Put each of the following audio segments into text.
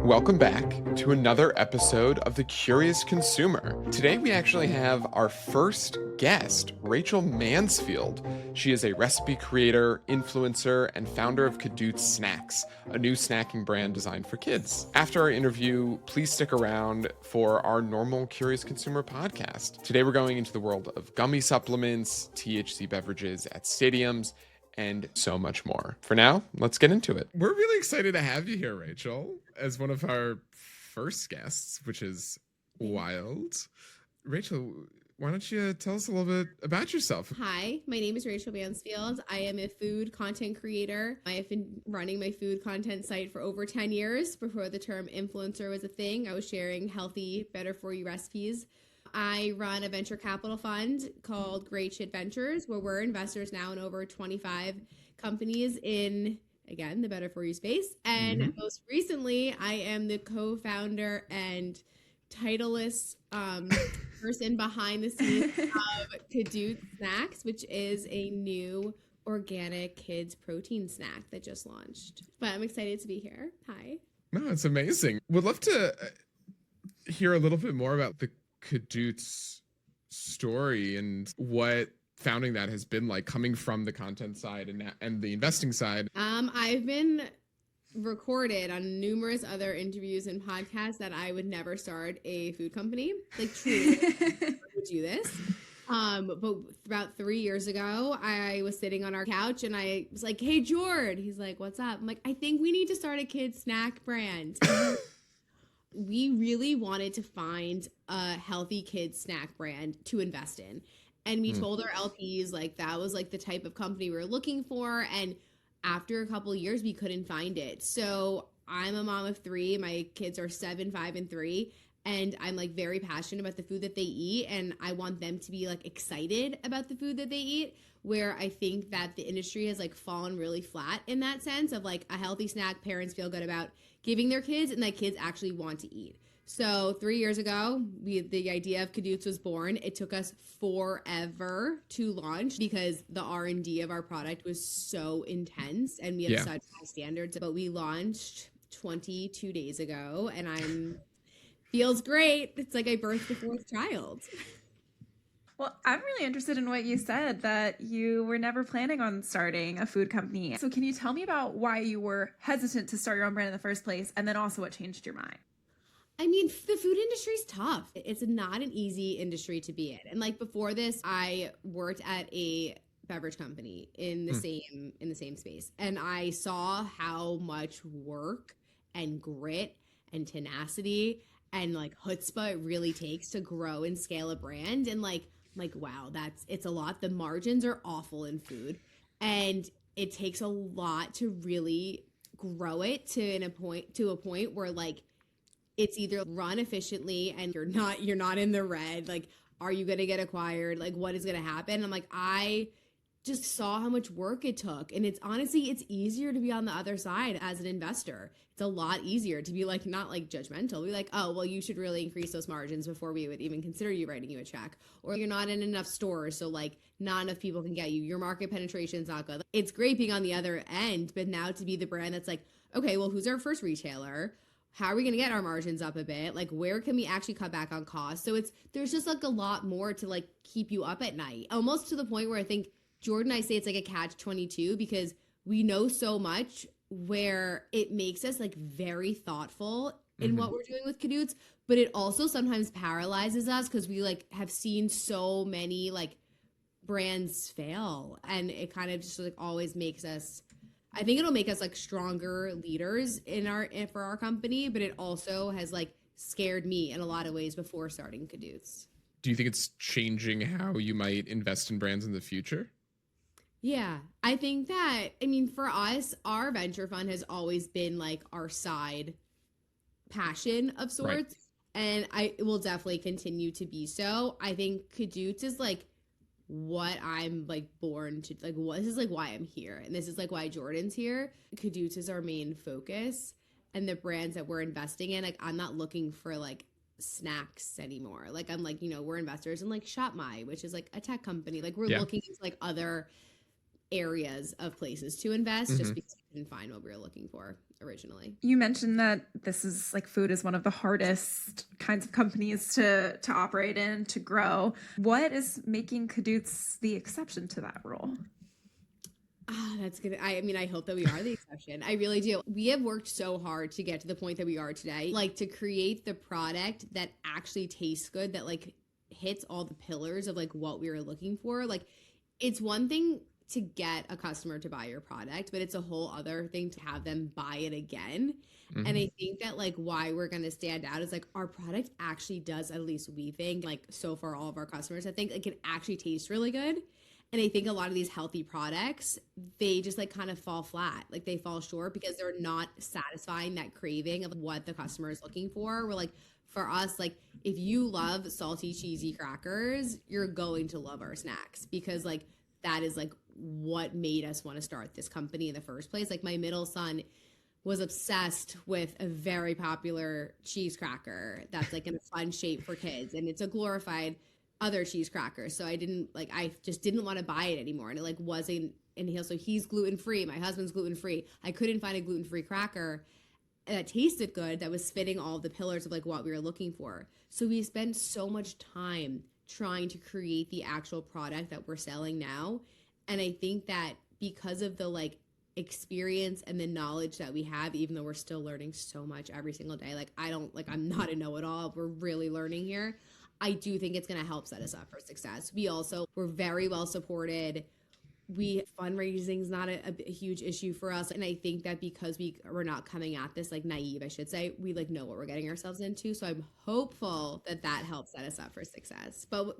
Welcome back to another episode of The Curious Consumer. Today we actually have our first guest, Rachel Mansfield. She is a recipe creator, influencer, and founder of Cadootz Snacks, a new snacking brand designed for kids. After our interview, please stick around for our normal Curious Consumer podcast. Today we're going into the world of gummy supplements, THC beverages at stadiums, and so much more. For now, let's get into it. We're really excited to have you here, Rachel, as one of our first guests, which is wild. Rachel, why don't you tell us a little bit about yourself? Hi, my name is Rachel Mansfield. I am a food content creator. I have been running my food content site for over 10 years. Before the term influencer was a thing, I was sharing healthy, better for you recipes. I run a venture capital fund called Great Shit Ventures, where we're investors now in over 25 companies in, again, the better for you space. And most recently, I am the co-founder and titleless person behind the scenes of Cadootz Snacks, which is a new organic kids protein snack that just launched. But I'm excited to be here. Hi. No, it's amazing. Would love to hear a little bit more about the Cadootz story and what founding that has been like, coming from the content side and the investing side. I've been recorded on numerous other interviews and podcasts that I would never start a food company. Like, truly, I would do this. But about 3 years ago, I was sitting on our couch and I was like, "Hey, Jord." He's like, "What's up?" I'm like, "I think we need to start a kids snack brand." We really wanted to find a healthy kids snack brand to invest in. And we told our LPs like that was like the type of company we were looking for. And after a couple of years, we couldn't find it. So I'm a mom of 3. My kids are 7, 5, and 3. And I'm like very passionate about the food that they eat. And I want them to be like excited about the food that they eat, where I think that the industry has like fallen really flat in that sense of like a healthy snack parents feel good about giving their kids and that kids actually want to eat. So 3 years ago, the idea of Cadootz was born. It took us forever to launch because the R&D of our product was so intense and we have such high standards. But we launched 22 days ago and feels great. It's like I birthed the 4th child. Well, I'm really interested in what you said, that you were never planning on starting a food company. So can you tell me about why you were hesitant to start your own brand in the first place, and then also what changed your mind? I mean, the food industry is tough. It's not an easy industry to be in. And like before this, I worked at a beverage company in the same space. And I saw how much work and grit and tenacity and like chutzpah it really takes to grow and scale a brand. And like wow, it's a lot. The margins are awful in food, and it takes a lot to really grow it to a point where like it's either run efficiently and you're not in the red. Like, are you going to get acquired? Like, what is going to happen? I'm like, I just saw how much work it took. And it's easier to be on the other side as an investor. It's a lot easier to be like, not like judgmental. Be like, oh, well, you should really increase those margins before we would even consider you writing you a check. Or you're not in enough stores, so like not enough people can get you. Your market penetration is not good. It's great being on the other end, but now to be the brand that's like, okay, well, who's our first retailer? How are we going to get our margins up a bit? Like, where can we actually cut back on costs? So there's just like a lot more to like keep you up at night, almost to the point where I think Jordan and I say it's like a catch-22 because we know so much where it makes us like very thoughtful in what we're doing with Cadootz, but it also sometimes paralyzes us because we like have seen so many like brands fail, and it kind of just like always makes us, I think it'll make us like stronger leaders for our company, but it also has like scared me in a lot of ways before starting Cadootz. Do you think it's changing how you might invest in brands in the future? Yeah, I think that, I mean, for us, our venture fund has always been like our side passion of sorts. Right. And it will definitely continue to be so. I think Cadootz is like what I'm like born to, like, this is like why I'm here. And this is like why Jordan's here. Cadootz is our main focus, and the brands that we're investing in, like, I'm not looking for like snacks anymore. Like, I'm like, we're investors in like ShopMy, which is like a tech company. Like, we're looking into like other areas of places to invest just because we couldn't find what we were looking for originally. You mentioned that this is like food is one of the hardest kinds of companies to operate in, to grow. What is making Cadootz the exception to that rule? That's good. I mean, I hope that we are the exception. I really do. We have worked so hard to get to the point that we are today, like to create the product that actually tastes good, that like hits all the pillars of like what we were looking for. Like, it's one thing to get a customer to buy your product, but it's a whole other thing to have them buy it again. Mhm. And I think that like why we're going to stand out is like our product actually does, at least we think, like so far all of our customers, I think like it actually tastes really good. And I think a lot of these healthy products, they just like kind of fall flat. Like they fall short because they're not satisfying that craving of what the customer is looking for. We're like, for us, like if you love salty, cheesy crackers, you're going to love our snacks, because like that is like what made us want to start this company in the first place. Like my middle son was obsessed with a very popular cheese cracker that's like in a fun shape for kids, and it's a glorified other cheese crackers. So I just didn't want to buy it anymore. And it like wasn't, and he's gluten-free. My husband's gluten-free. I couldn't find a gluten-free cracker that tasted good, that was fitting all the pillars of like what we were looking for. So we spent so much time trying to create the actual product that we're selling now. And I think that because of the like experience and the knowledge that we have, even though we're still learning so much every single day, like I'm not a know-it-all. We're really learning here. I do think it's going to help set us up for success. We're very well supported. Fundraising is not a huge issue for us. And I think that because we're not coming at this like naive, I should say, we like know what we're getting ourselves into. So I'm hopeful that helps set us up for success, but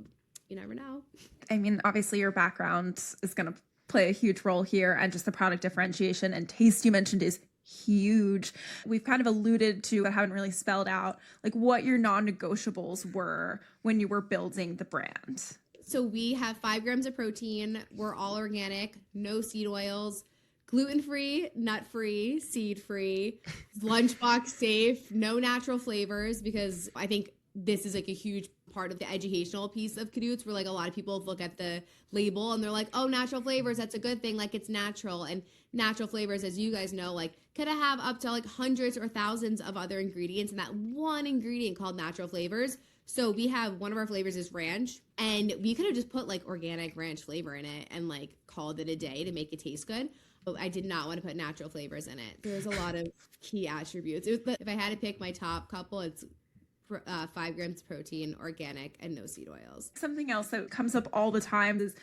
you never know. I mean, obviously your background is going to play a huge role here, and just the product differentiation and taste you mentioned is huge. We've kind of alluded to, but haven't really spelled out like what your non-negotiables were when you were building the brand. So we have 5 grams of protein. We're all organic, no seed oils, gluten-free, nut-free, seed-free, lunchbox safe, no natural flavors, because I think this is like a huge part of the educational piece of Cadootz, where like a lot of people look at the label and they're like, oh, natural flavors, that's a good thing, like it's natural. And natural flavors, as you guys know, like could have up to like hundreds or thousands of other ingredients, and that one ingredient called natural flavors. So we have, one of our flavors is ranch, and we could have just put like organic ranch flavor in it and like called it a day to make it taste good. But I did not want to put natural flavors in it. There's a lot of key attributes. If I had to pick my top couple, it's 5 grams protein, organic, and no seed oils. Something else that comes up all the time is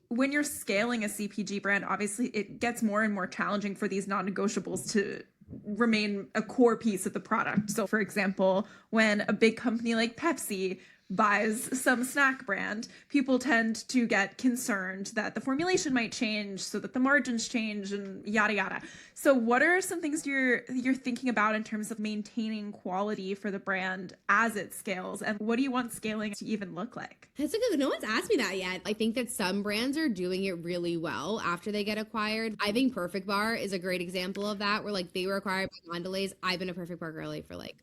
when you're scaling a CPG brand, obviously it gets more and more challenging for these non-negotiables to remain a core piece of the product. So for example, when a big company like Pepsi buys some snack brand, people tend to get concerned that the formulation might change, so that the margins change, and yada yada. So what are some things you're thinking about in terms of maintaining quality for the brand as it scales, and what do you want scaling to even look like? That's a good. No one's asked me that yet. I think that some brands are doing it really well after they get acquired. I think Perfect Bar is a great example of that, where like they were acquired by Mondelez. I've been a Perfect Bar girly for like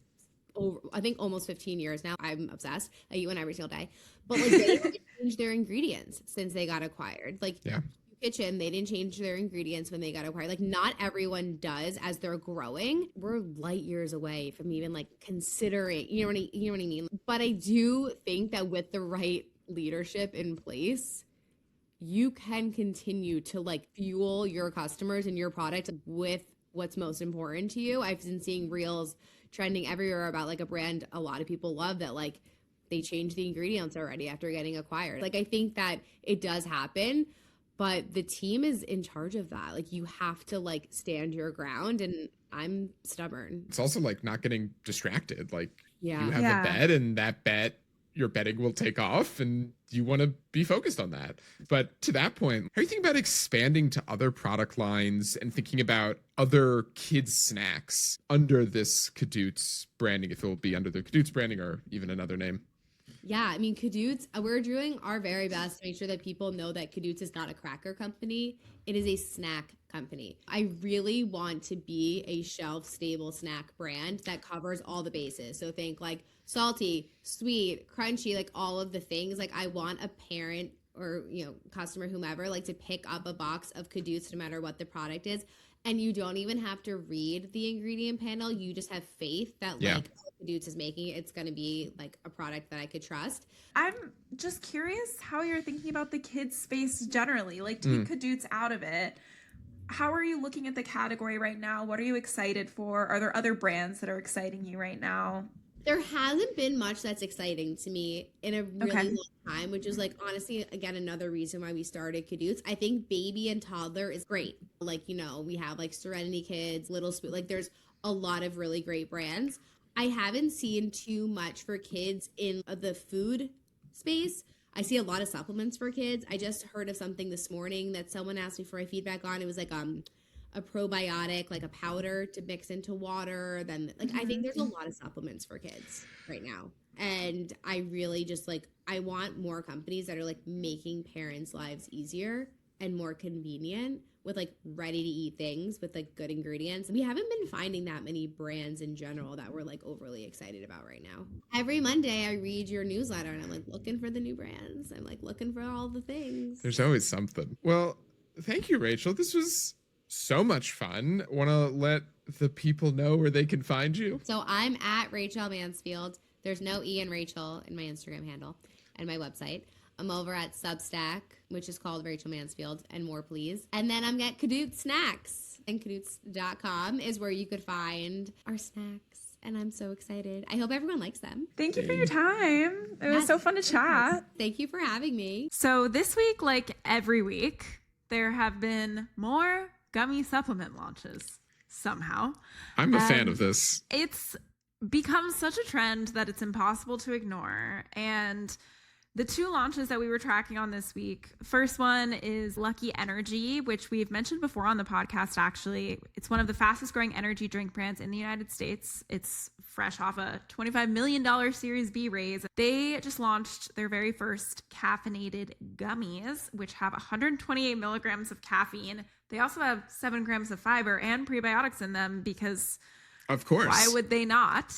I think almost 15 years now. I'm obsessed. I eat one every single day. But like they haven't changed their ingredients since they got acquired. Like Kitchen, they didn't change their ingredients when they got acquired. Like not everyone does as they're growing. We're light years away from even like considering, you know what I mean? But I do think that with the right leadership in place, you can continue to like fuel your customers and your product with what's most important to you. I've been seeing reels trending everywhere about like a brand a lot of people love that like they changed the ingredients already after getting acquired. Like I think that it does happen, but the team is in charge of that. Like you have to like stand your ground, and I'm stubborn. It's also like not getting distracted. Like you have Yeah. a bet, and that bet, your betting will take off, and you want to be focused on that. But to that point, how are you thinking about expanding to other product lines and thinking about other kids snacks under this Cadootz branding, if it will be under the Cadootz branding or even another name? Yeah, I mean, Cadootz, we're doing our very best to make sure that people know that Cadootz is not a cracker company. It is a snack company. I really want to be a shelf-stable snack brand that covers all the bases. So think like salty, sweet, crunchy, like all of the things. Like I want a parent or, you know, customer, whomever, like to pick up a box of Cadootz no matter what the product is And you don't even have to read the ingredient panel. You just have faith that like Cadootz is making it. It's going to be like a product that I could trust. I'm just curious how you're thinking about the kids space generally. Like, take Cadootz out of it. How are you looking at the category right now? What are you excited for? Are there other brands that are exciting you right now? There hasn't been much that's exciting to me in a really long time, which is like, honestly, again, another reason why we started Cadootz. I think baby and toddler is great. Like, you know, we have like Serenity Kids, Little Spoon, like there's a lot of really great brands. I haven't seen too much for kids in the food space. I see a lot of supplements for kids. I just heard of something this morning that someone asked me for my feedback on. It was like a probiotic, like a powder to mix into water. Then like I think there's a lot of supplements for kids right now. And I really just like I want more companies that are like making parents' lives easier and more convenient with like ready to eat things with like good ingredients. We haven't been finding that many brands in general that we're like overly excited about right now. Every Monday I read your newsletter and I'm like looking for the new brands. I'm like looking for all the things. There's always something. Well, thank you, Rachel. This was so much fun. Want to let the people know where they can find you? So I'm at Rachel Mansfield. There's no E in Rachel in my Instagram handle and my website. I'm over at Substack, which is called Rachel Mansfield, and more please. And then I'm at Cadootz Snacks, and Cadootz.com is where you could find our snacks. And I'm so excited. I hope everyone likes them. Thank you for your time. It was so fun to chat. Thank you for having me. So this week, like every week, there have been more gummy supplement launches somehow. I'm a fan of this. It's become such a trend that it's impossible to ignore. And the two launches that we were tracking on this week, first one is Lucky Energy, which we've mentioned before on the podcast, actually. It's one of the fastest growing energy drink brands in the United States. It's fresh off a $25 million Series B raise. They just launched their very first caffeinated gummies, which have 128 milligrams of caffeine. They also have 7 grams of fiber and prebiotics in them because, of course, why would they not?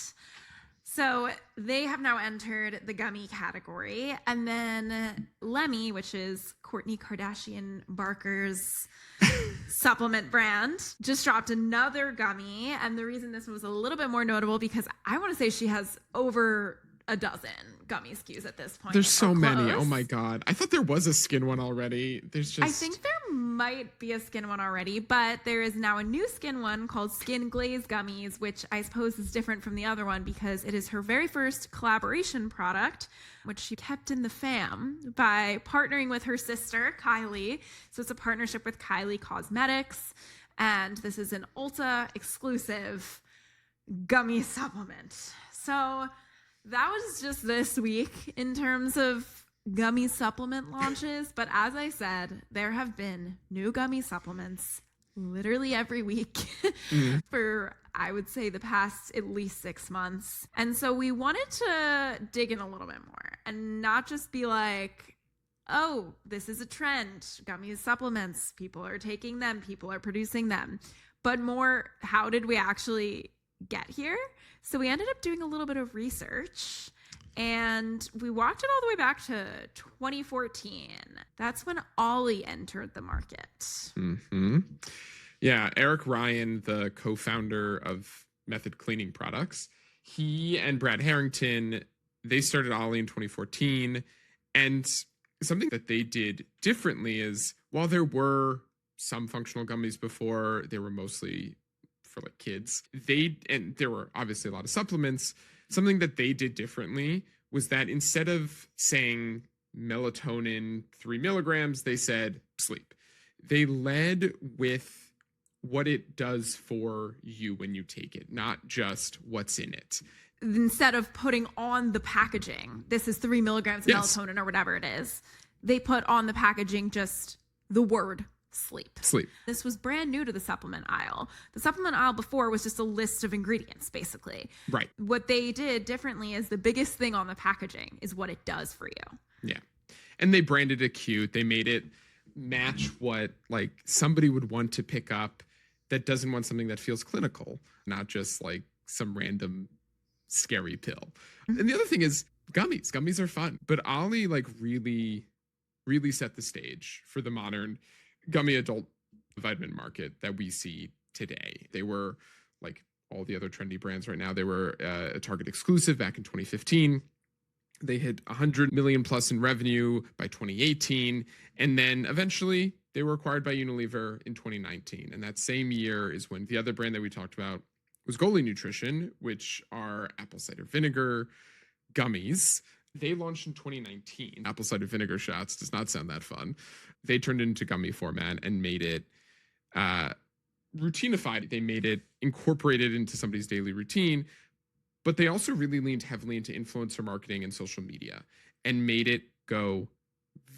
So they have now entered the gummy category. And then Lemmy, which is Kourtney Kardashian Barker's supplement brand, just dropped another gummy. And the reason this was a little bit more notable because I want to say she has over a dozen gummy SKUs at this point. There's so many. Oh my God. I thought there was a skin one already. I think there might be a skin one already, but there is now a new skin one called Skin Glaze Gummies, which I suppose is different from the other one because it is her very first collaboration product, which she kept in the fam by partnering with her sister, Kylie. So it's a partnership with Kylie Cosmetics, and this is an Ulta exclusive gummy supplement. So that was just this week in terms of gummy supplement launches. But as I said, there have been new gummy supplements literally every week for, I would say, the past at least 6 months. And so we wanted to dig in a little bit more and not just be like, oh, this is a trend. Gummy supplements, people are taking them, people are producing them. But more, how did we actually get here? So we ended up doing a little bit of research and we walked it all the way back to 2014. That's when Ollie entered the market. Mm-hmm. Yeah, Eric Ryan, the co-founder of Method Cleaning Products, he and Brad Harrington, they started Ollie in 2014. And something that they did differently is while there were some functional gummies before, they were mostly for like kids. And there were obviously a lot of supplements. Something that they did differently was that instead of saying melatonin 3 milligrams, they said sleep. They led with what it does for you when you take it, not just what's in it. Instead of putting on the packaging, this is 3 milligrams of melatonin or whatever it is, they put on the packaging just the word sleep. This was brand new to the supplement aisle. The supplement aisle before was just a list of ingredients, basically. Right. What they did differently is the biggest thing on the packaging is what it does for you. Yeah. And they branded it cute. They made it match what like somebody would want to pick up that doesn't want something that feels clinical, not just like some random scary pill. Mm-hmm. And the other thing is gummies. Gummies are fun. But Ollie like really set the stage for the modern gummy adult vitamin market that we see today. They were like all the other trendy brands right now. They were a Target exclusive back in 2015. They hit 100 million plus in revenue by 2018. And then eventually they were acquired by Unilever in 2019. And that same year is when the other brand that we talked about was Goli Nutrition, which are apple cider vinegar gummies. They launched in 2019. Apple cider vinegar shots does not sound that fun. They turned it into gummy format and made it routinified. They made it incorporated into somebody's daily routine. But they also really leaned heavily into influencer marketing and social media and made it go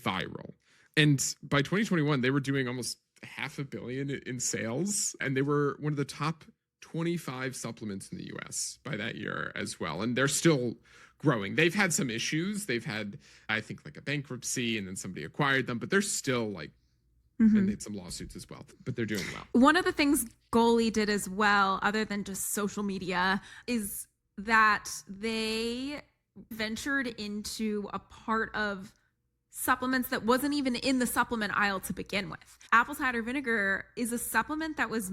viral. And by 2021, they were doing almost $500 million in sales. And they were one of the top 25 supplements in the US by that year as well. And they're still growing. They've had some issues. They've had, I think, like a bankruptcy, and then somebody acquired them, but they're still like, and they had some lawsuits as well, but they're doing well. One of the things Goli did as well, other than just social media, is that they ventured into a part of supplements that wasn't even in the supplement aisle to begin with. Apple cider vinegar is a supplement that was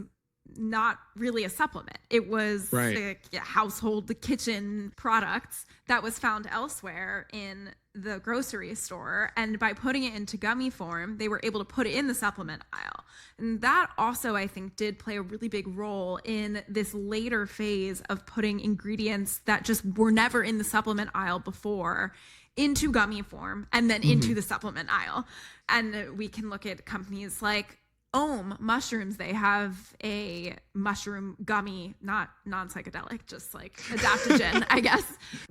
not really a supplement. It was a household, the kitchen products that was found elsewhere in the grocery store. And by putting it into gummy form, they were able to put it in the supplement aisle. And that also, I think, did play a really big role in this later phase of putting ingredients that just were never in the supplement aisle before into gummy form and then into the supplement aisle. And we can look at companies like mushrooms. They have a mushroom gummy, not non-psychedelic, just like adaptogen, I guess,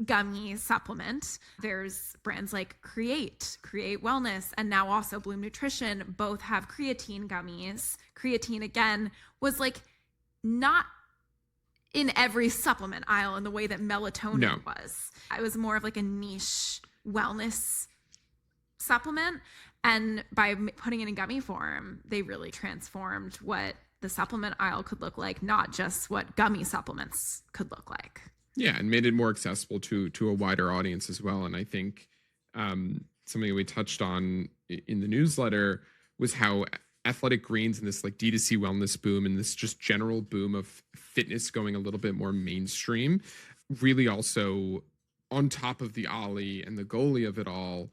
gummy supplement. There's brands like Create Wellness, and now also Bloom Nutrition both have creatine gummies. Creatine, again, was like not in every supplement aisle in the way that melatonin was. It was more of like a niche wellness supplement. And by putting it in gummy form, they really transformed what the supplement aisle could look like, not just what gummy supplements could look like. Yeah, and made it more accessible to a wider audience as well. And I think something we touched on in the newsletter was how athletic greens and this like D2C wellness boom and this just general boom of fitness going a little bit more mainstream really also, on top of the Ollie and the Goli of it all,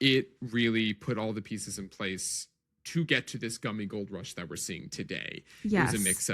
it really put all the pieces in place to get to this gummy gold rush that we're seeing today. Yes. It was a mix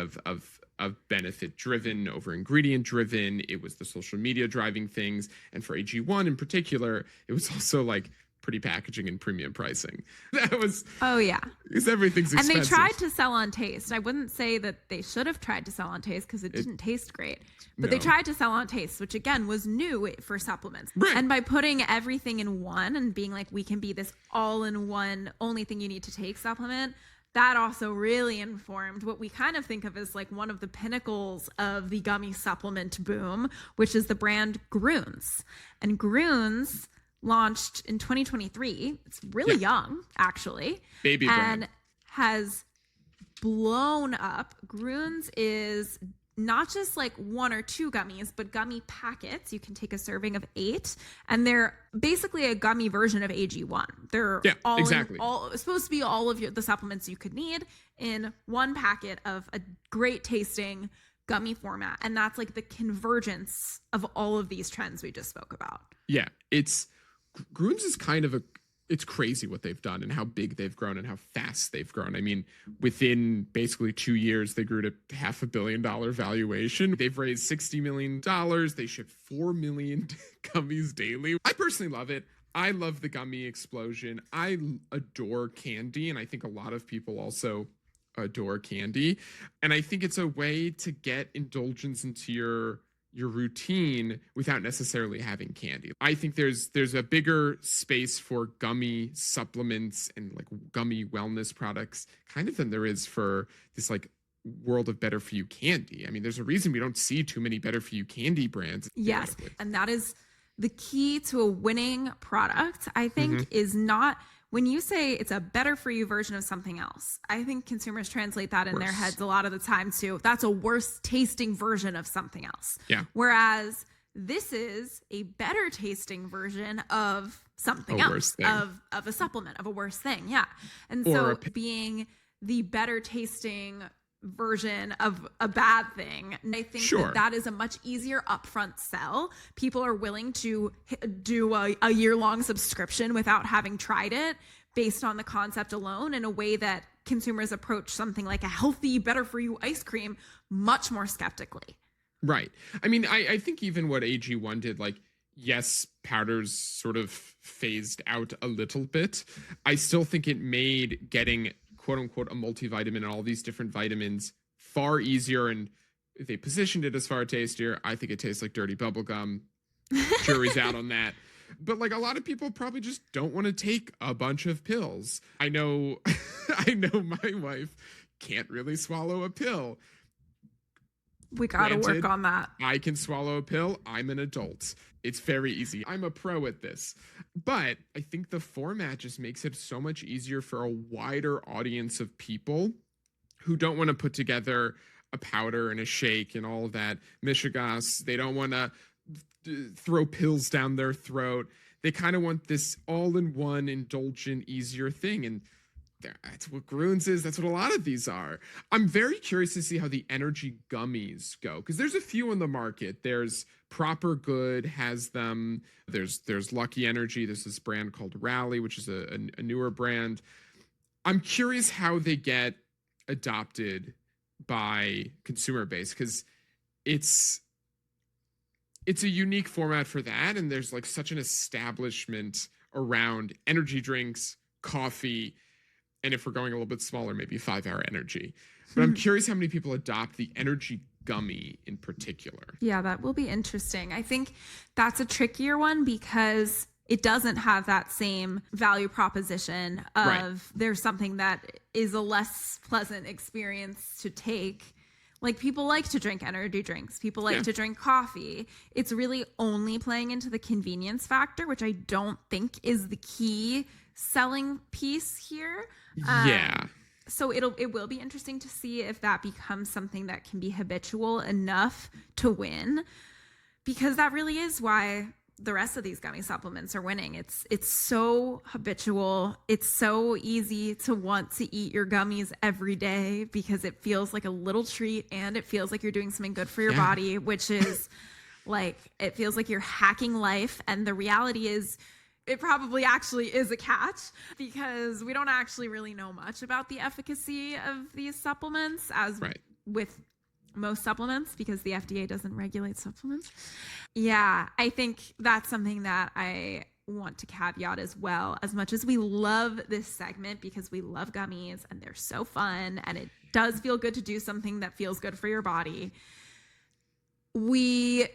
of benefit driven over ingredient driven. It was the social media driving things. And for AG1 in particular, it was also like pretty packaging and premium pricing. That was, because everything's expensive. And they tried to sell on taste. I wouldn't say that they should have tried to sell on taste because it didn't taste great. But they tried to sell on taste, which again was new for supplements. Right. And by putting everything in one and being like, we can be this all-in-one, only thing you need to take supplement, that also really informed what we kind of think of as like one of the pinnacles of the gummy supplement boom, which is the brand Cadootz. And Cadootz launched in 2023. It's really young, actually. Baby brand. And has blown up. Cadootz is not just like one or two gummies, but gummy packets. You can take a serving of 8, and they're basically a gummy version of AG1. They're all supposed to be all of the supplements you could need in one packet of a great tasting gummy format. And that's like the convergence of all of these trends we just spoke about. Yeah, Cadootz is kind of it's crazy what they've done and how big they've grown and how fast they've grown. I mean, within basically 2 years, they grew to $500 million valuation. They've raised $60 million. They ship 4 million gummies daily. I personally love it. I love the gummy explosion. I adore candy, and I think a lot of people also adore candy. And I think it's a way to get indulgence into your routine without necessarily having candy. I think there's a bigger space for gummy supplements and like gummy wellness products kind of than there is for this like world of better for you candy. I mean, there's a reason we don't see too many better for you candy brands. Yes. And that is the key to a winning product, I think, is not when you say it's a better for you version of something else. I think consumers translate that in their heads a lot of the time too. That's a worse tasting version of something else. Yeah. Whereas this is a better tasting version of something else, of a supplement, of a worse thing. Yeah. And so being the better tasting version of a bad thing. And I think that is a much easier upfront sell. People are willing to do a year-long subscription without having tried it based on the concept alone, in a way that consumers approach something like a healthy, better for you ice cream much more skeptically. Right. I mean, I think even what AG1 did, like, yes, powders sort of phased out a little bit. I still think it made getting quote unquote a multivitamin and all these different vitamins far easier. And if they positioned it as far tastier, I think it tastes like dirty bubblegum. Jury's out on that. But like, a lot of people probably just don't want to take a bunch of pills. I know my wife can't really swallow a pill. We got to work on that. I can swallow a pill. I'm an adult. It's very easy. I'm a pro at this. But I think the format just makes it so much easier for a wider audience of people who don't want to put together a powder and a shake and all of that mishigas. They don't want to throw pills down their throat. They kind of want this all-in-one, indulgent, easier thing. And that's what Cadootz is. That's what a lot of these are. I'm very curious to see how the energy gummies go, because there's a few on the market. There's Proper Good has them. There's Lucky Energy. There's this brand called Rally, which is a newer brand. I'm curious how they get adopted by consumer base, because it's a unique format for that. And there's like such an establishment around energy drinks, coffee, and if we're going a little bit smaller, maybe 5-hour energy. But I'm curious how many people adopt the energy gummy in particular. Yeah, that will be interesting. I think that's a trickier one because it doesn't have that same value proposition of there's something that is a less pleasant experience to take. Like, people like to drink energy drinks. People like to drink coffee. It's really only playing into the convenience factor, which I don't think is the key selling piece here. So it will be interesting to see if that becomes something that can be habitual enough to win, because that really is why the rest of these gummy supplements are winning. It's so habitual. It's so easy to want to eat your gummies every day because it feels like a little treat and it feels like you're doing something good for your body, which is like, it feels like you're hacking life. And the reality is, it probably actually is a catch, because we don't actually really know much about the efficacy of these supplements, as with most supplements, because the FDA doesn't regulate supplements. Yeah, I think that's something that I want to caveat as well. As much as we love this segment because we love gummies and they're so fun and it does feel good to do something that feels good for your body, we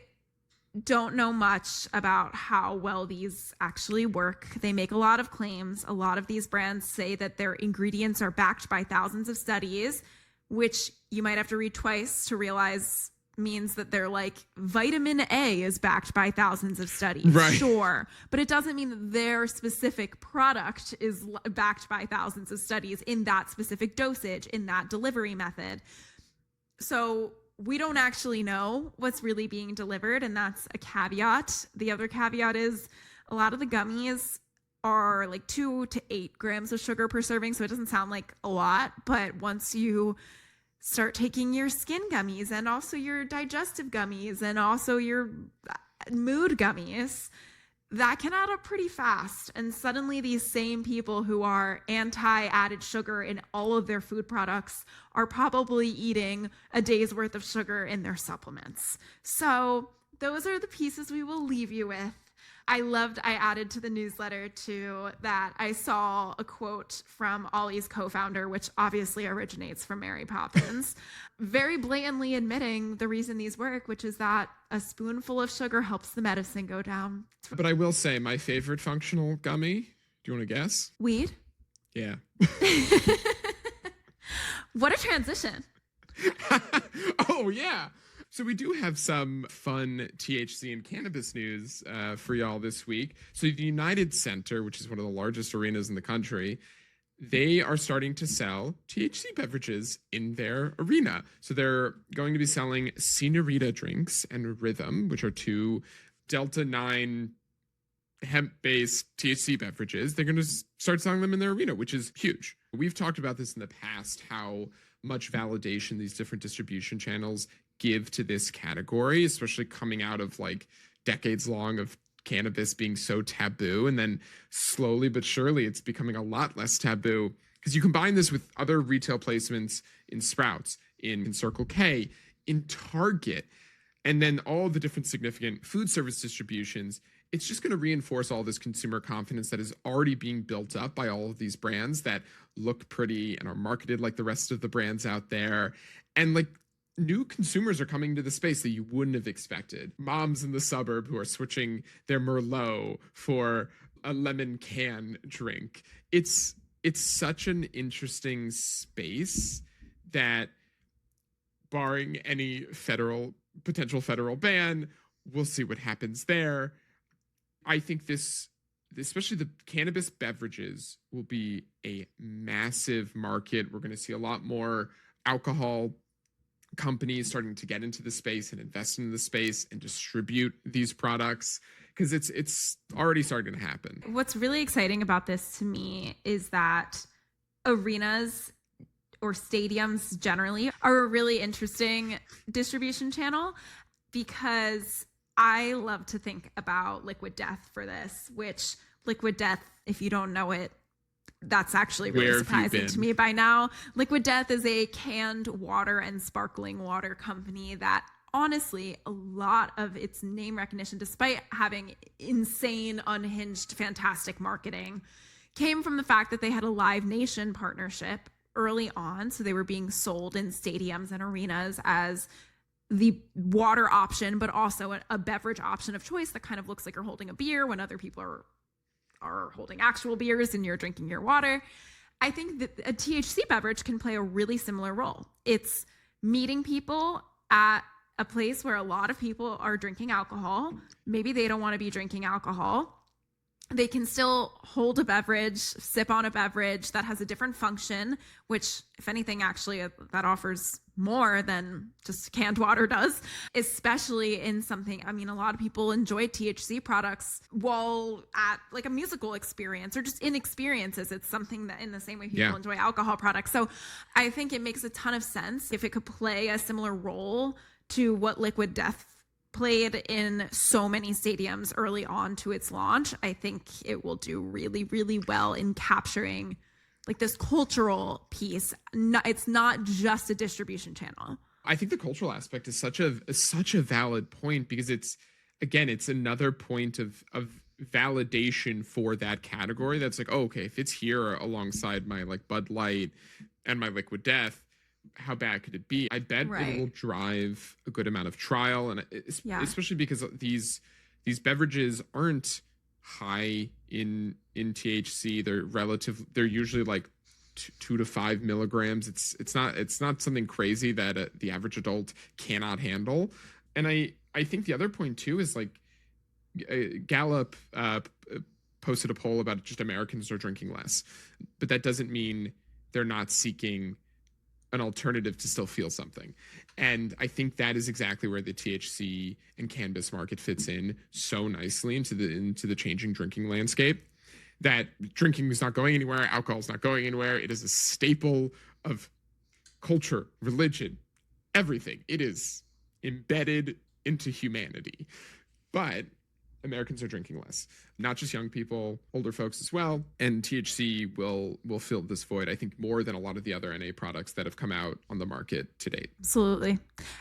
don't know much about how well these actually work. They make a lot of claims. A lot of these brands say that their ingredients are backed by thousands of studies, which you might have to read twice to realize means that they're like, vitamin A is backed by thousands of studies. Right. Sure. But it doesn't mean that their specific product is backed by thousands of studies in that specific dosage, in that delivery method. So we don't actually know what's really being delivered, and that's a caveat. The other caveat is a lot of the gummies are like 2 to 8 grams of sugar per serving, so it doesn't sound like a lot, but once you start taking your skin gummies and also your digestive gummies and also your mood gummies, that can add up pretty fast. And suddenly these same people who are anti-added sugar in all of their food products are probably eating a day's worth of sugar in their supplements. So those are the pieces we will leave you with. I added to the newsletter too that I saw a quote from Ollie's co-founder, which obviously originates from Mary Poppins, very blatantly admitting the reason these work, which is that a spoonful of sugar helps the medicine go down. But I will say my favorite functional gummy, do you want to guess? Weed? Yeah. What a transition. Oh, yeah. So we do have some fun THC and cannabis news for y'all this week. So the United Center, which is one of the largest arenas in the country, they are starting to sell THC beverages in their arena. So they're going to be selling Senorita drinks and Rhythm, which are 2 Delta 9 hemp-based THC beverages, they're going to start selling them in their arena, which is huge. We've talked about this in the past, how much validation these different distribution channels give to this category, especially coming out of like decades long of cannabis being so taboo. And then slowly but surely it's becoming a lot less taboo, because you combine this with other retail placements in Sprouts, in Circle K, in Target, and then all the different significant food service distributions. It's just going to reinforce all this consumer confidence that is already being built up by all of these brands that look pretty and are marketed like the rest of the brands out there. And like, new consumers are coming to the space that you wouldn't have expected. Moms in the suburb who are switching their Merlot for a lemon can drink. It's such an interesting space that, barring any potential federal ban, we'll see what happens there. I think this, especially the cannabis beverages, will be a massive market. We're going to see a lot more alcohol companies starting to get into the space and invest in the space and distribute these products, because it's already starting to happen. What's really exciting about this to me is that arenas or stadiums generally are a really interesting distribution channel, because I love to think about Liquid Death for this, which Liquid Death, if you don't know it, that's actually really surprising to me by now. Liquid Death is a canned water and sparkling water company that, honestly, a lot of its name recognition, despite having insane, unhinged, fantastic marketing, came from the fact that they had a Live Nation partnership early on. So they were being sold in stadiums and arenas as the water option, but also a beverage option of choice that kind of looks like you're holding a beer when other people are holding actual beers and you're drinking your water. I think that a THC beverage can play a really similar role. It's meeting people at a place where a lot of people are drinking alcohol. Maybe they don't want to be drinking alcohol. They can still hold a beverage, sip on a beverage that has a different function, which, if anything, actually that offers more than just canned water does, especially in something. I mean, a lot of people enjoy THC products while at like a musical experience or just in experiences. It's something that, in the same way people enjoy alcohol products. So I think it makes a ton of sense if it could play a similar role to what Liquid Death played in so many stadiums early on to its launch. I think it will do really, really well in capturing like this cultural piece. It's not just a distribution channel. I think the cultural aspect is such a valid point, because it's another point of validation for that category. That's like, oh, okay, if it's here alongside my like Bud Light and my Liquid Death, how bad could it be? I bet it will drive a good amount of trial, and especially because these beverages aren't high in THC. They're usually like 2 to 5 milligrams. It's not something crazy that the average adult cannot handle. And I think the other point too is like Gallup posted a poll about just Americans are drinking less, but that doesn't mean they're not seeking an alternative to still feel something. And I think that is exactly where the THC and cannabis market fits in so nicely into the changing drinking landscape, that drinking is not going anywhere, alcohol is not going anywhere. It is a staple of culture, religion, everything. It is embedded into humanity. But Americans are drinking less, not just young people, older folks as well. And THC will fill this void, I think, more than a lot of the other NA products that have come out on the market to date. Absolutely.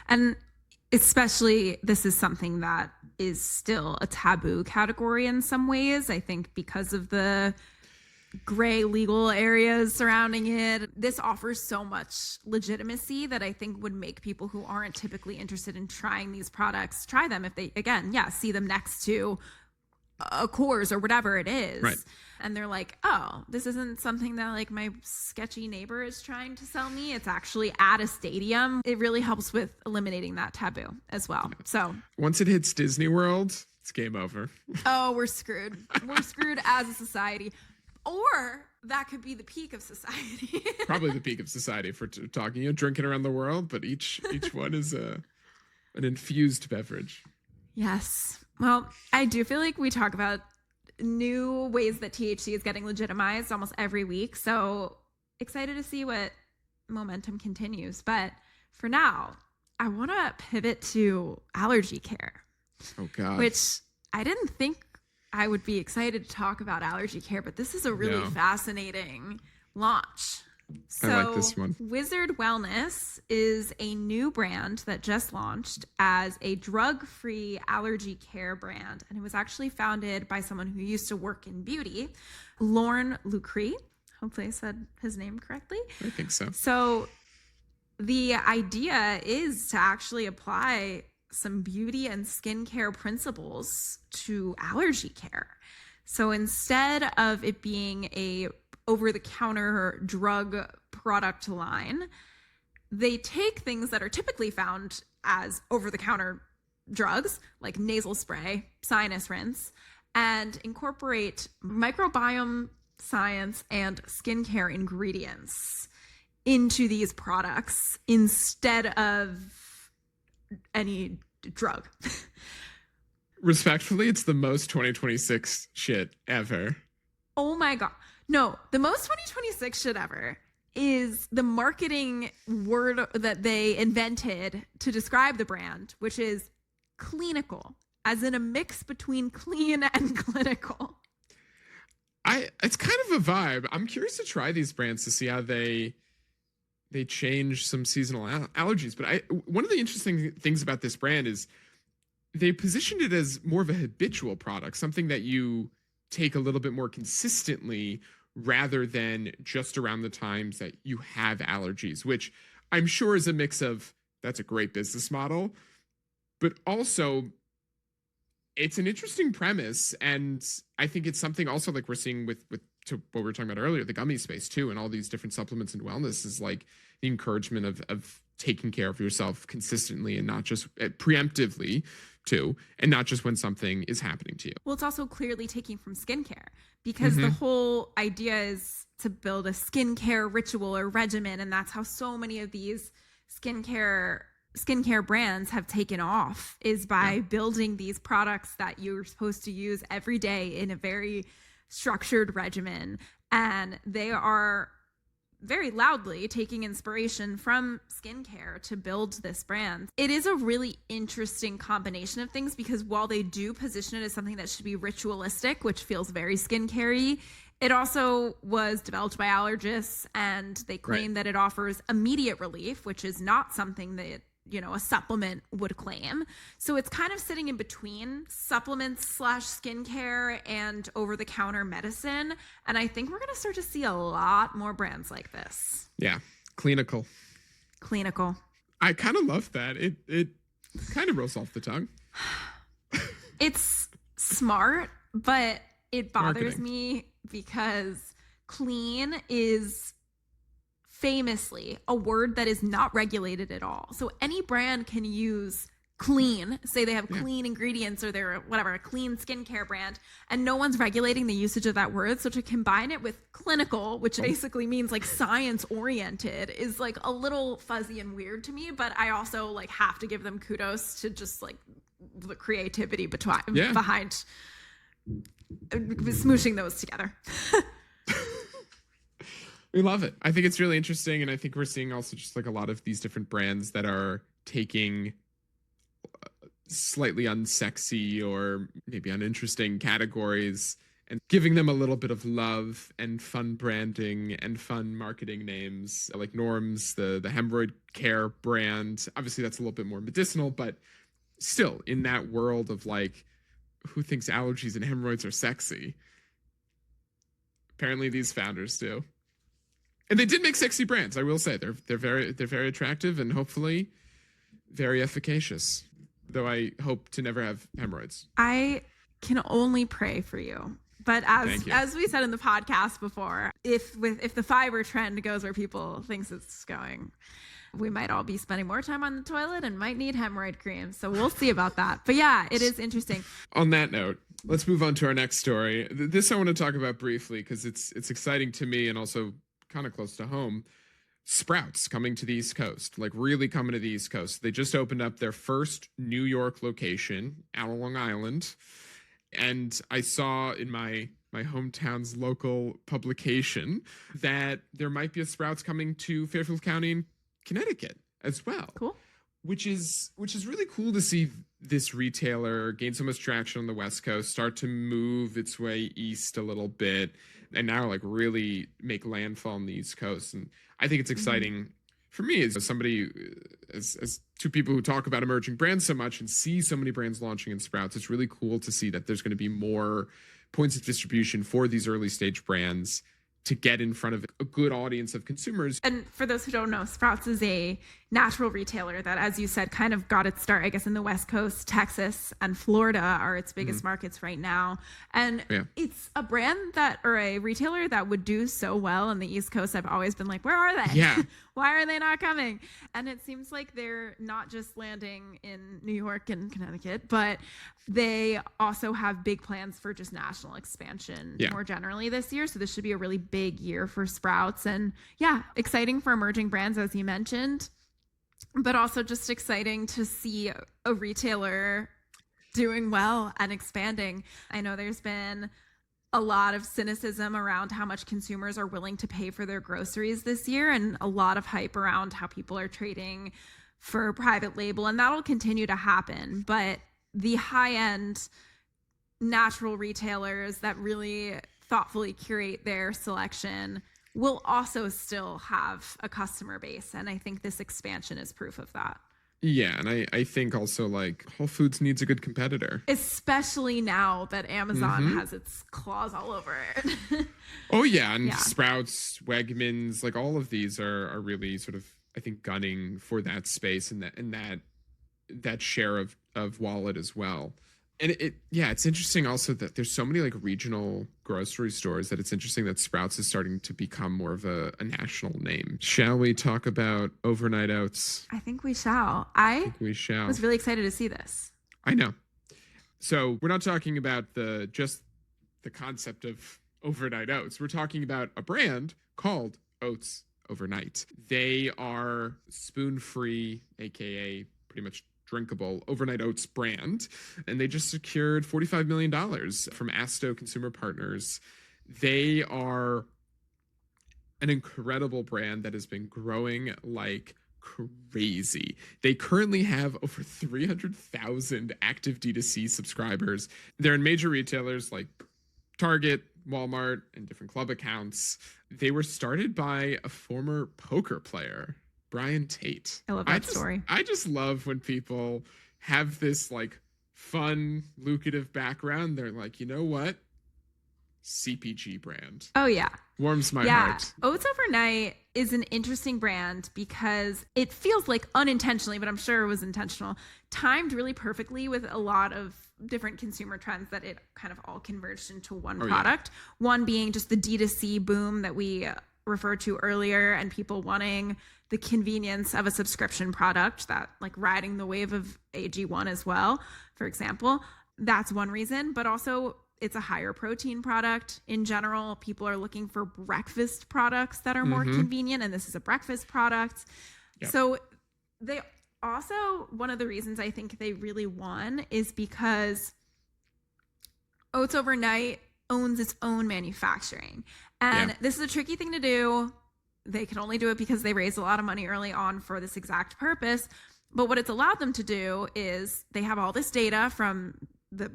And especially, this is something that is still a taboo category in some ways, I think, because of the gray legal areas surrounding it. This offers so much legitimacy that I think would make people who aren't typically interested in trying these products try them if they, again, see them next to a Coors or whatever it is. Right. And they're like, oh, this isn't something that like my sketchy neighbor is trying to sell me. It's actually at a stadium. It really helps with eliminating that taboo as well. So once it hits Disney World, it's game over. Oh, we're screwed. We're screwed as a society. Or that could be the peak of society. Probably the peak of society if we're talking, drinking around the world, but each one is an infused beverage. Yes. Well, I do feel like we talk about new ways that THC is getting legitimized almost every week. So excited to see what momentum continues. But for now, I want to pivot to allergy care. Oh, God. Which I didn't think I would be excited to talk about allergy care, but this is a really fascinating launch. So, I like this one. Wizard Wellness is a new brand that just launched as a drug-free allergy care brand. And it was actually founded by someone who used to work in beauty, Lorne Lucree. Hopefully I said his name correctly. I think so. So the idea is to actually apply some beauty and skincare principles to allergy care. So instead of it being a over-the-counter drug product line, they take things that are typically found as over-the-counter drugs, like nasal spray, sinus rinse, and incorporate microbiome science and skincare ingredients into these products instead of any drug. Respectfully, it's the most 2026 shit ever. Oh my God. No, the most 2026 shit ever is the marketing word that they invented to describe the brand, which is clinical, as in a mix between clean and clinical. It's kind of a vibe. I'm curious to try these brands to see how they change some seasonal allergies. But one of the interesting things about this brand is they positioned it as more of a habitual product, something that you take a little bit more consistently rather than just around the times that you have allergies, which I'm sure is a mix of that's a great business model, but also it's an interesting premise. And I think it's something also like we're seeing with to what we were talking about earlier, the gummy space too, and all these different supplements and wellness is like the encouragement of taking care of yourself consistently and not just preemptively too, and not just when something is happening to you. Well, it's also clearly taking from skincare because the whole idea is to build a skincare ritual or regimen. And that's how so many of these skincare brands have taken off, is by building these products that you're supposed to use every day in a very structured regimen. And they are very loudly taking inspiration from skincare to build this brand. It is a really interesting combination of things because while they do position it as something that should be ritualistic, which feels very skincare-y, it also was developed by allergists, and they claim that it offers immediate relief, which is not something that a supplement would claim. So it's kind of sitting in between supplements / skincare and over-the-counter medicine. And I think we're going to start to see a lot more brands like this. Yeah. Clinical. I kind of love that. It kind of rolls off the tongue. It's smart, but it bothers me because clean is famously a word that is not regulated at all. So any brand can use clean, say they have clean ingredients or they're whatever, a clean skincare brand, and no one's regulating the usage of that word. So to combine it with clinical, which basically means like science oriented, is like a little fuzzy and weird to me. But I also like have to give them kudos to just like the creativity behind smooshing those together. We love it. I think it's really interesting. And I think we're seeing also just like a lot of these different brands that are taking slightly unsexy or maybe uninteresting categories and giving them a little bit of love and fun branding and fun marketing names, like Norm's, the hemorrhoid care brand. Obviously that's a little bit more medicinal, but still in that world of like, who thinks allergies and hemorrhoids are sexy? Apparently these founders do. And they did make sexy brands, I will say. They're very attractive and hopefully very efficacious. Though I hope to never have hemorrhoids. I can only pray for you. But as we said in the podcast before, if the fiber trend goes where people thinks it's going, we might all be spending more time on the toilet and might need hemorrhoid cream. So we'll see about that. But yeah, it is interesting. On that note, let's move on to our next story. This I want to talk about briefly because it's exciting to me and also kind of close to home. Sprouts coming to the East Coast, like really coming to the East Coast. They just opened up their first New York location out on Long Island. And I saw in my hometown's local publication that there might be a Sprouts coming to Fairfield County in Connecticut as well. Cool. Which is really cool to see this retailer gain so much traction on the West Coast, start to move its way east a little bit, and now like really make landfall on the East Coast. And I think it's exciting for me as somebody, as two people who talk about emerging brands so much and see so many brands launching in Sprouts. It's really cool to see that there's going to be more points of distribution for these early stage brands to get in front of a good audience of consumers. And for those who don't know, Sprouts is a natural retailer that, as you said, kind of got its start, I guess, in the West Coast. Texas and Florida are its biggest markets right now. And it's a brand that, or a retailer that would do so well on the East Coast. I've always been like, where are they? Yeah. Why are they not coming? And it seems like they're not just landing in New York and Connecticut, but they also have big plans for just national expansion more generally this year. So this should be a really big year for Sprouts. And yeah, exciting for emerging brands, as you mentioned, but also just exciting to see a retailer doing well and expanding. I know there's been a lot of cynicism around how much consumers are willing to pay for their groceries this year, and a lot of hype around how people are trading for private label, and that'll continue to happen. But the high-end natural retailers that really thoughtfully curate their selection will also still have a customer base, and I think this expansion is proof of that. Yeah, and I think also like Whole Foods needs a good competitor. Especially now that Amazon has its claws all over it. Oh yeah, and Sprouts, Wegmans, like all of these are really sort of, I think, gunning for that space and that share of wallet as well. And it's interesting also that there's so many like regional grocery stores that it's interesting that Sprouts is starting to become more of a national name. Shall we talk about overnight oats? I think we shall. I think we shall. Was really excited to see this. I know. So we're not talking about just the concept of overnight oats. We're talking about a brand called Oats Overnight. They are spoon-free, aka pretty much drinkable overnight oats brand, and they just secured $45 million from Asto Consumer Partners. They are an incredible brand that has been growing like crazy. They currently have over 300,000 active D2C subscribers. They're in major retailers like Target, Walmart, and different club accounts. They were started by a former poker player, Brian Tate. I love that story. I just love when people have this like fun, lucrative background. They're like, you know what? CPG brand. Oh yeah. Warms my heart. Oats Overnight is an interesting brand because it feels like unintentionally, but I'm sure it was intentional, timed really perfectly with a lot of different consumer trends that it kind of all converged into one product. Yeah. One being just the D2C boom that we referred to earlier, and people wanting the convenience of a subscription product, that like riding the wave of AG1 as well, for example. That's one reason, but also it's a higher protein product. In general, people are looking for breakfast products that are more convenient, and this is a breakfast product. Yep. So they also, one of the reasons I think they really won is because Oats Overnight owns its own manufacturing. And this is a tricky thing to do. They can only do it because they raised a lot of money early on for this exact purpose. But what it's allowed them to do is they have all this data from the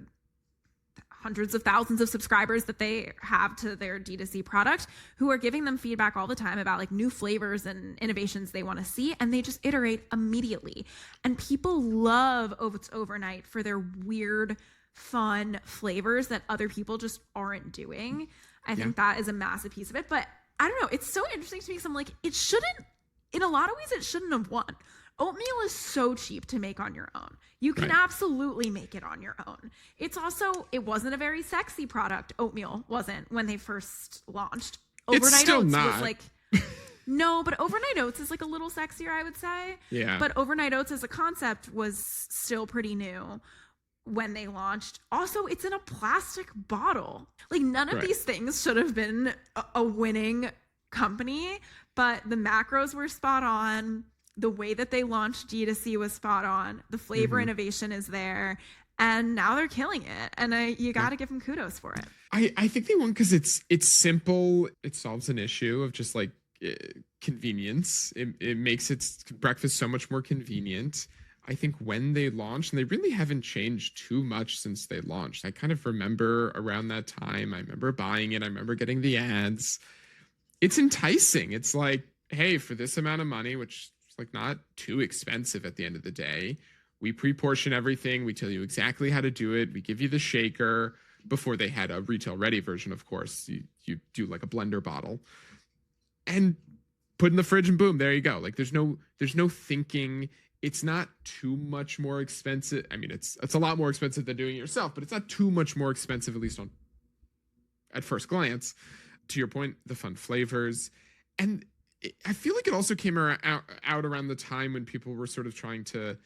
hundreds of thousands of subscribers that they have to their D2C product, who are giving them feedback all the time about like new flavors and innovations they want to see, and they just iterate immediately. And people love Oats Overnight for their weird, fun flavors that other people just aren't doing. I think that is a massive piece of it. But I don't know, it's so interesting to me because I'm like, it shouldn't, in a lot of ways, it shouldn't have won. Oatmeal is so cheap to make on your own. You can absolutely make it on your own. It's also, it wasn't a very sexy product. Oatmeal wasn't when they first launched. Overnight Oats was like, no, but Overnight Oats is like a little sexier, I would say. Yeah. But Overnight Oats as a concept was still pretty new when they launched. Also, it's in a plastic bottle. Like none of these things should have been a winning company, but the macros were spot on. The way that they launched D2C was spot on. The flavor innovation is there. and now they're killing it. And you got to give them kudos for it. I think they won because it's simple. It solves an issue of just like convenience. It makes breakfast so much more convenient. I think when they launched, and they really haven't changed too much since they launched. I kind of remember around that time, I remember buying it. I remember getting the ads. It's enticing. It's like, hey, for this amount of money, which is like not too expensive at the end of the day, we pre-portion everything. We tell you exactly how to do it. We give you the shaker. Before they had a retail ready version, of course, you do like a blender bottle and put in the fridge and boom, there you go. Like there's no thinking. It's not too much more expensive. I mean, it's a lot more expensive than doing it yourself, but it's not too much more expensive, at least at first glance. To your point, the fun flavors. And I feel like it also came out around the time when people were sort of trying to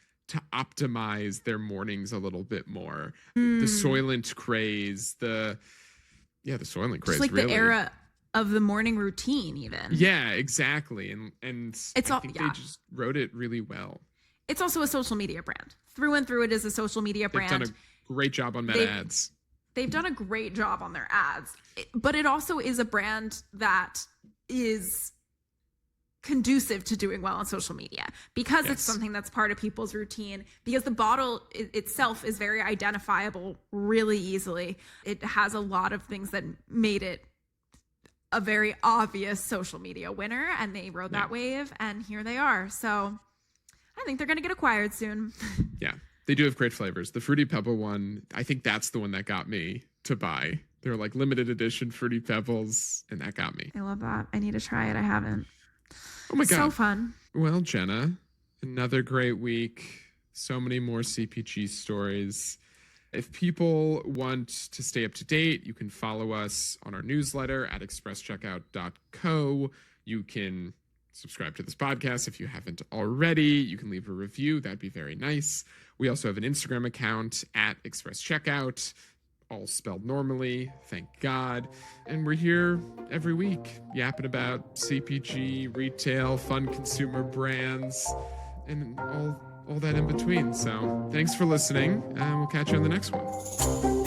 optimize their mornings a little bit more. The Soylent craze, the Soylent craze. Just like really. The era of the morning routine, even. Yeah, exactly. And it's I think they just wrote it really well. It's also a social media brand. Through and through, it is a social media brand. They've done a great job on Meta ads. They've done a great job on their ads. But it also is a brand that is conducive to doing well on social media because it's something that's part of people's routine, because the bottle itself is very identifiable really easily. It has a lot of things that made it a very obvious social media winner, and they rode that wave, and here they are. So I think they're going to get acquired soon. Yeah, they do have great flavors. The Fruity Pebble one, I think that's the one that got me to buy. They're like limited edition Fruity Pebbles, and that got me. I love that. I need to try it. I haven't. Oh my God. So fun. Well, Jenna, another great week. So many more CPG stories. If people want to stay up to date, you can follow us on our newsletter at expresscheckout.co. You can subscribe to this podcast if you haven't already. You can leave a review. That'd be very nice. We also have an Instagram account at expresscheckout, all spelled normally, thank God. And we're here every week yapping about CPG, retail, fun consumer brands, and all that in between. So thanks for listening, and we'll catch you on the next one.